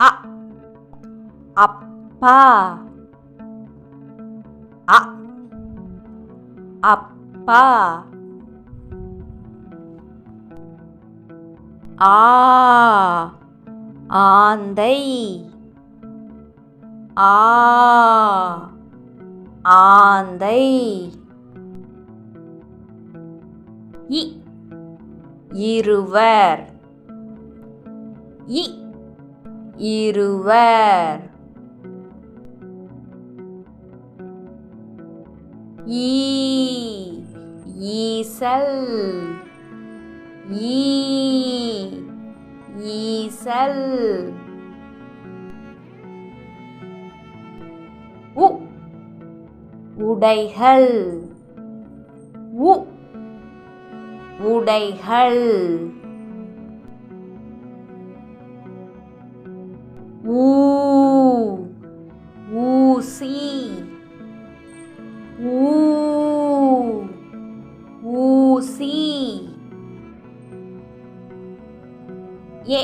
அ அப்பா அ அப்பா ஆ ஆந்தை ஆ ஆந்தை இ இருவர் இ இருவர் ஈ ஈசல் ஈ ஈசல் உ உடைகள் உ உடைகள் ஊ ஊசி ஊ ஊசி எ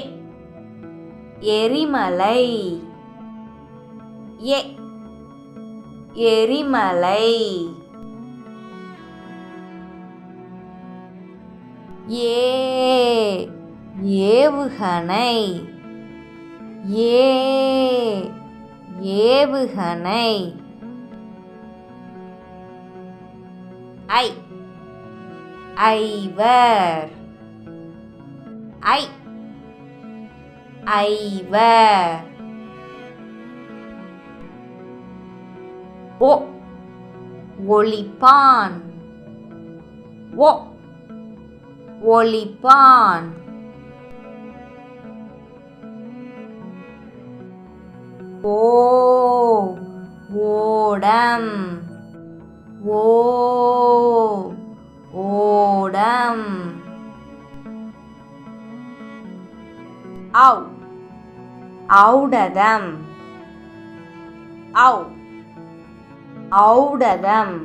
எரிமலை எ எரிமலை ஏ ஏவுகணை ஏ ஏவுகணை ஐ ஐவர் ஐ ஐவர் ஒ ஒளிப்பான் ஒ ஒளிப்பான் ஓ ஓடம் ஓ ஓடம் ஔ ஔடதம் ஔ ஔடதம்